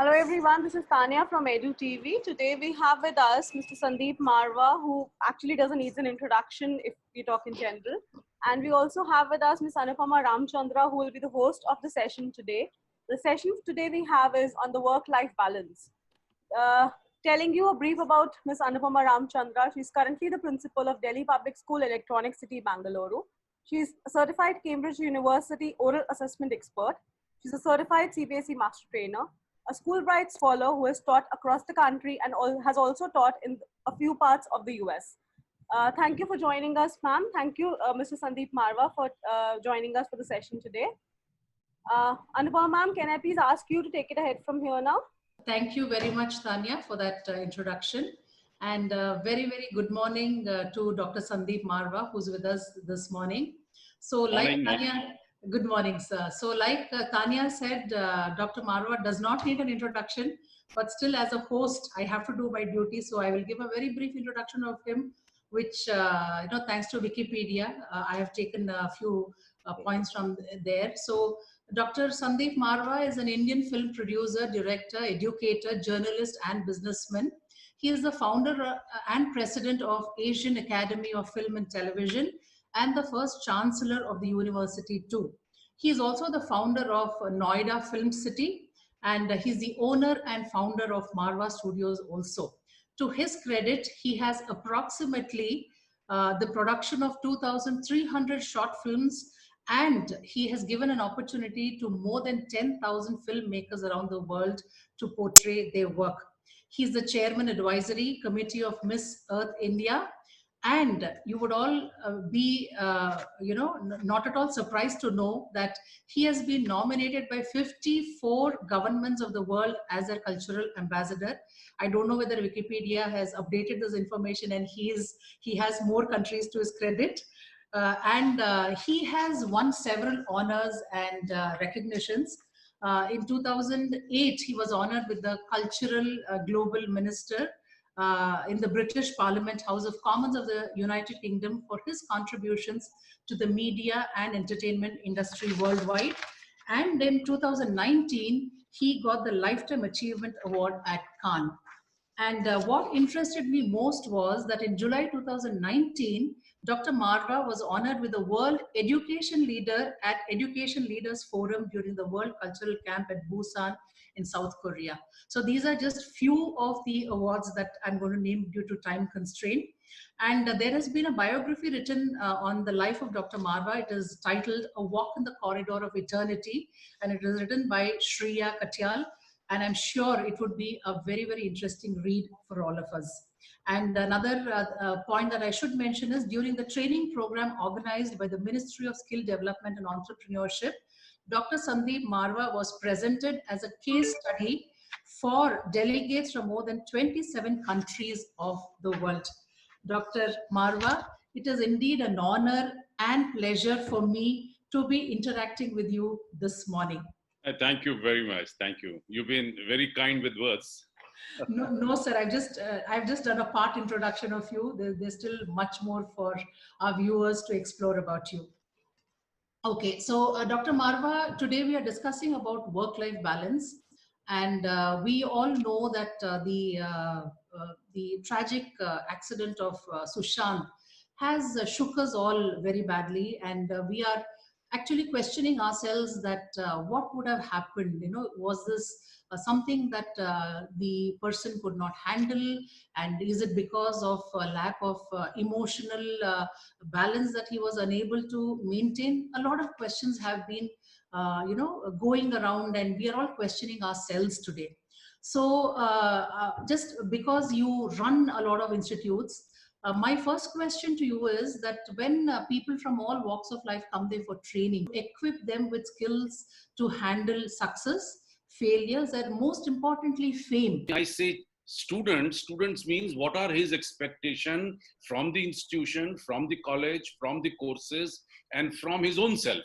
Hello everyone, this is Tanya from Edu TV. Today we have with us Mr. Sandeep Marwa, who actually doesn't need an introduction if we talk in general. And we also have with us Ms. Anupama Ramchandra, who will be the host of the session today. The session today we have is on the work-life balance. Telling you a brief about Ms. Anupama Ramchandra, she's currently the principal of Delhi Public School, Electronic City, Bangalore. She's a certified Cambridge University oral assessment expert. She's a certified CBSE master trainer, a Schoolbright scholar who has taught across the country and has also taught in a few parts of the US. Thank you for joining us, ma'am. Thank you, Mr. Sandeep Marwa, for joining us for the session today. Anupama ma'am, can I please ask you to take it ahead from here now? Thank you very much, Tanya, for that introduction. And very, very good morning to Dr. Sandeep Marwa, who's with us this morning. So like Tanya, good morning, sir. So like Tanya said, Dr. Marwa does not need an introduction, but still as a host, I have to do my duty. So I will give a very brief introduction of him, which, thanks to Wikipedia, I have taken a few points from there. So Dr. Sandeep Marwa is an Indian film producer, director, educator, journalist, and businessman. He is the founder and president of Asian Academy of Film and Television and the first chancellor of the university too. He is also the founder of Noida Film City, and he's the owner and founder of Marwa Studios also. To his credit, he has approximately the production of 2,300 short films, and he has given an opportunity to more than 10,000 filmmakers around the world to portray their work. He's the chairman advisory committee of Miss Earth India. And you would all be, not at all surprised to know that he has been nominated by 54 governments of the world as a cultural ambassador. I don't know whether Wikipedia has updated this information, and he has more countries to his credit. He has won several honors and recognitions. In 2008, he was honored with the Cultural Global Minister in the British Parliament House of Commons of the United Kingdom for his contributions to the media and entertainment industry worldwide. And in 2019, he got the Lifetime Achievement Award at Cannes. And what interested me most was that in July 2019, Dr. Marwa was honored with the World Education Leader at Education Leaders Forum during the World Cultural Camp at Busan in South Korea. So these are just few of the awards that I'm going to name due to time constraint. And there has been a biography written on the life of Dr. Marwa. It is titled A Walk in the Corridor of Eternity, and it is written by Shreya Katyal. And I'm sure it would be a very, very interesting read for all of us. And another point that I should mention is during the training program organized by the Ministry of Skill Development and Entrepreneurship, Dr. Sandeep Marwa was presented as a case study for delegates from more than 27 countries of the world. Dr. Marwa, it is indeed an honor and pleasure for me to be interacting with you this morning. Thank you very much. Thank you. You've been very kind with words. No, sir. I've just done a part introduction of you. There's still much more for our viewers to explore about you. Okay, so Dr. Marwa, today we are discussing about work-life balance, and we all know that the tragic accident of Sushant has shook us all very badly, and we are actually questioning ourselves that what would have happened. Was this something that the person could not handle, and is it because of lack of emotional balance that he was unable to maintain? A lot of questions have been going around, and we are all questioning ourselves today. So just because you run a lot of institutes, my first question to you is that when people from all walks of life come there for training, equip them with skills to handle success, failures, and most importantly, fame. I say students means what are his expectation from the institution, from the college, from the courses, and from his own self,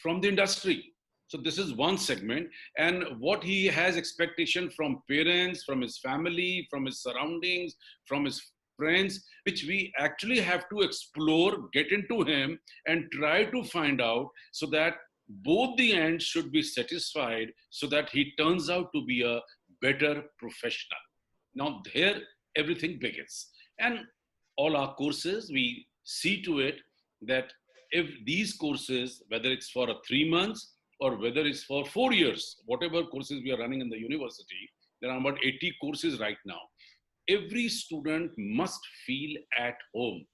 from the industry. So this is one segment, and what he has expectation from parents, from his family, from his surroundings, from his friends, which we actually have to explore, get into him, and try to find out so that both the ends should be satisfied so that he turns out to be a better professional. Now, here everything begins. And all our courses, we see to it that if these courses, whether it's for 3 months or whether it's for 4 years, whatever courses we are running in the university, there are about 80 courses right now. Every student must feel at home,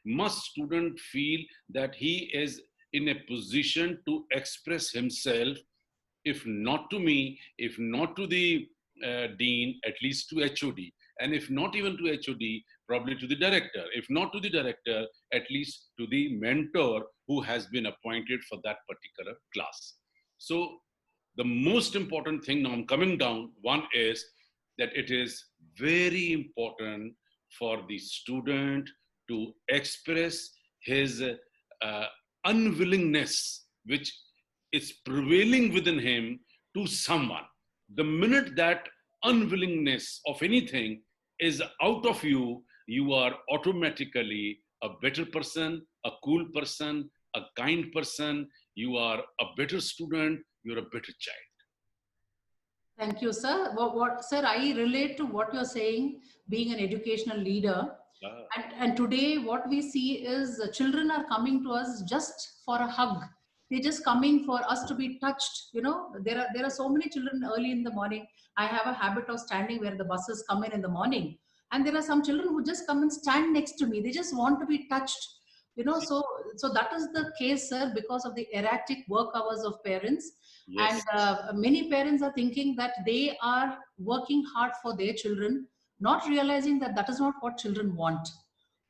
must student feel that he is in a position to express himself, if not to me, if not to the dean, at least to HOD. And if not even to HOD, probably to the director. If not to the director, at least to the mentor who has been appointed for that particular class. So the most important thing, now I'm coming down, one is that it is very important for the student to express his unwillingness, which is prevailing within him, to someone. The minute that unwillingness of anything is out of you, you are automatically a better person, a cool person, a kind person. You are a better student, you're a better child. Thank you, sir. Sir, I relate to what you're saying, being an educational leader. And today what we see is children are coming to us just for a hug. They're just coming for us to be touched. You know, there are so many children early in the morning. I have a habit of standing where the buses come in the morning. And there are some children who just come and stand next to me. They just want to be touched. You know, so that is the case, sir, because of the erratic work hours of parents. Yes. And many parents are thinking that they are working hard for their children, not realizing that that is not what children want.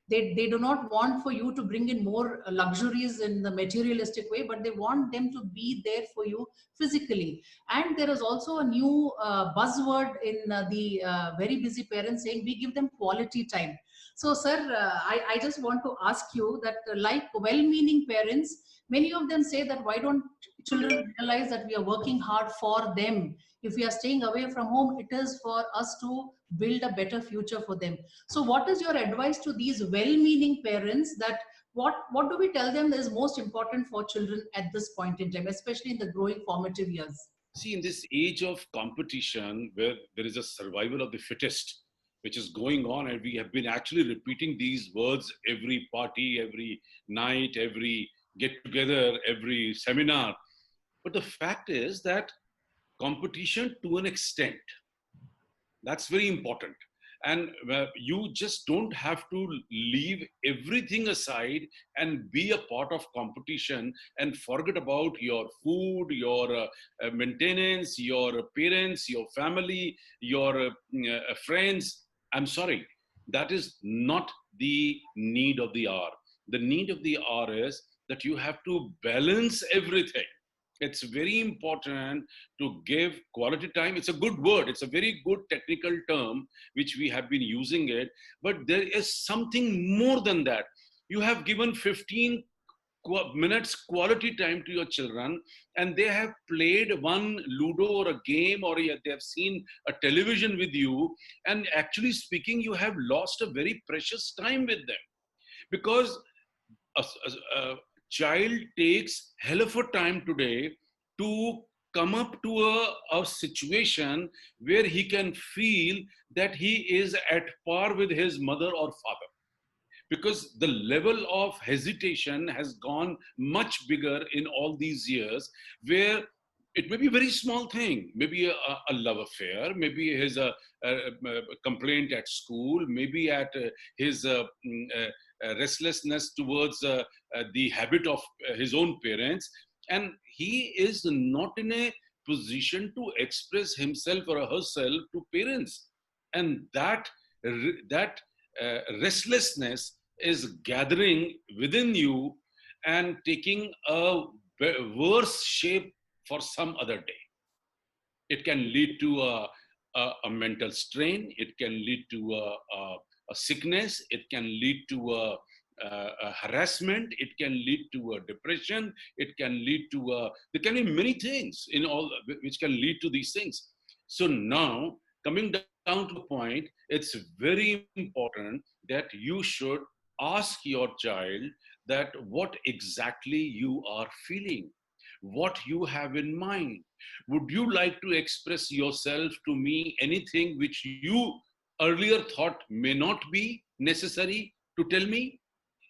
They do not want for you to bring in more luxuries in the materialistic way, but they want them to be there for you physically. And there is also a new buzzword in the very busy parents saying we give them quality time. So, sir, I just want to ask you that like well-meaning parents, many of them say that why don't children realize that we are working hard for them? If we are staying away from home, it is for us to build a better future for them. So what is your advice to these well-meaning parents, that what do we tell them is most important for children at this point in time, especially in the growing formative years? See, in this age of competition where there is a survival of the fittest, which is going on, and we have been actually repeating these words every party, every night, every get together, every seminar. But the fact is that competition to an extent, that's very important. And you just don't have to leave everything aside and be a part of competition and forget about your food, your maintenance, your parents, your family, your friends. I'm sorry, that is not the need of the hour. The need of the hour is that you have to balance everything. It's very important to give quality time. It's a good word. It's a very good technical term, which we have been using it. But there is something more than that. You have given 15 minutes quality time to your children, and they have played one Ludo or a game, or they have seen a television with you. And actually speaking, you have lost a very precious time with them, because a child takes hell of a time today to come up to a situation where he can feel that he is at par with his mother or father, because the level of hesitation has gone much bigger in all these years, where it may be a very small thing, maybe a love affair, maybe his a complaint at school, maybe at his restlessness towards the habit of his own parents, and he is not in a position to express himself or herself to parents, and that restlessness is gathering within you and taking a worse shape for some other day. It can lead to a mental strain. It can lead to a sickness. It can lead to a harassment. It can lead to a depression. It can lead to there can be many things in all which can lead to these things. So now, coming down to the point, it's very important that you should ask your child that what exactly you are feeling. what you have in mind. Would you like to express yourself to me anything which you earlier thought may not be necessary to tell me?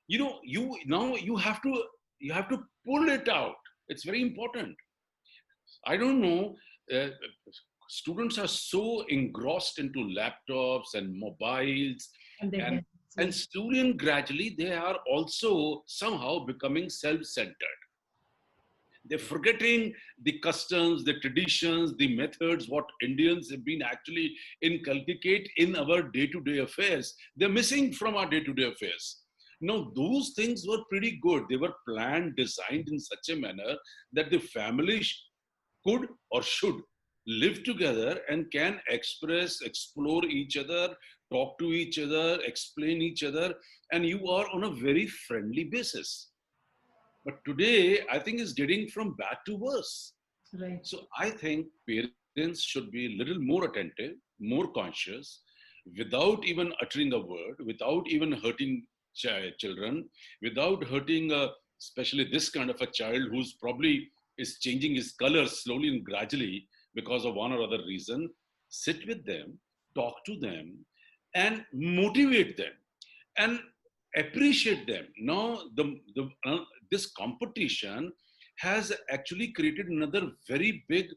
You know, you have to pull it out. It's very important. I don't know. Uh, Students are so engrossed into laptops and mobiles, And they and get student gradually they are also somehow becoming self-centered. They're forgetting the customs, the traditions, the methods, what Indians have been actually inculcate in our day-to-day affairs. They're missing from our day-to-day affairs. Now, those things were pretty good. They were planned, designed in such a manner that the family could or should live together and can express, explore each other, talk to each other, explain each other, and you are on a very friendly basis. But today, I think it's getting from bad to worse. right. So I think parents should be a little more attentive, more conscious, without even uttering a word, without even hurting children, without hurting, especially this kind of a child who's probably is changing his colors slowly and gradually because of one or other reason. Sit with them, talk to them, and motivate them and appreciate them. Now, this competition has actually created another very big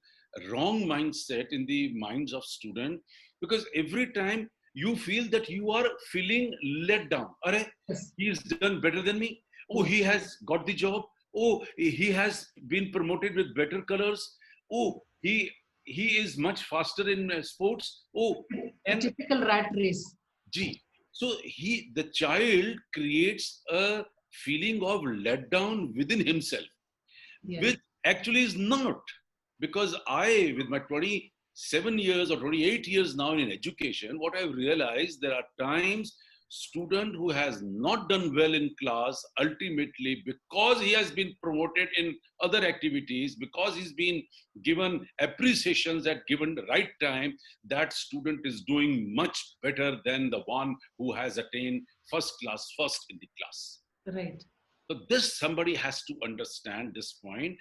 wrong mindset in the minds of students, because every time you feel that you are feeling let down. Arey, Yes. he is done better than me. Oh, he has got the job. Oh, he has been promoted with better colors. Oh, he is much faster in sports. Oh, A and typical rat race. G. So the child creates a feeling of letdown within himself, Yeah. which actually is not. Because I, with my 27 years or 28 years now in education, what I've realized, there are times student who has not done well in class, ultimately because he has been promoted in other activities, because he's been given appreciations at given the right time, that student is doing much better than the one who has attained first class first in the class. Right. So this, somebody has to understand this point.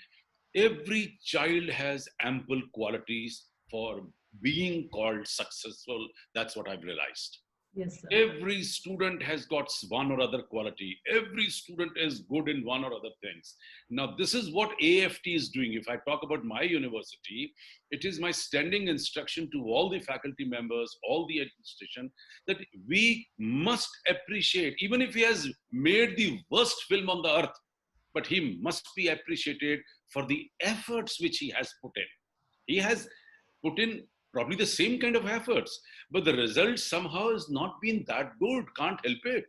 Every child has ample qualities for being called successful. That's what I've realized. Yes, sir. Every student has got one or other quality. Every student is good in one or other things. Now, this is what AFT is doing. If I talk about my university, it is my standing instruction to all the faculty members, all the administration, that we must appreciate, even if he has made the worst film on the earth, but he must be appreciated for the efforts which he has put in. He has put in probably the same kind of efforts, but the result somehow has not been that good, can't help it.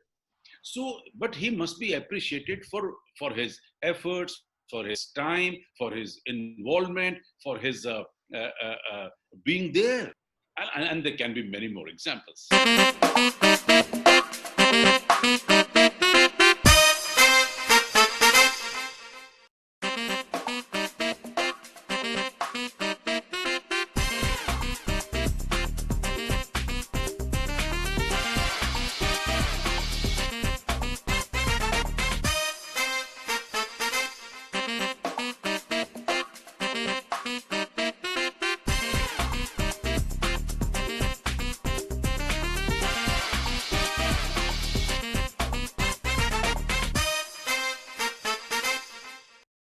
So, but he must be appreciated for his efforts, for his time, for his involvement, for his being there. And there can be many more examples.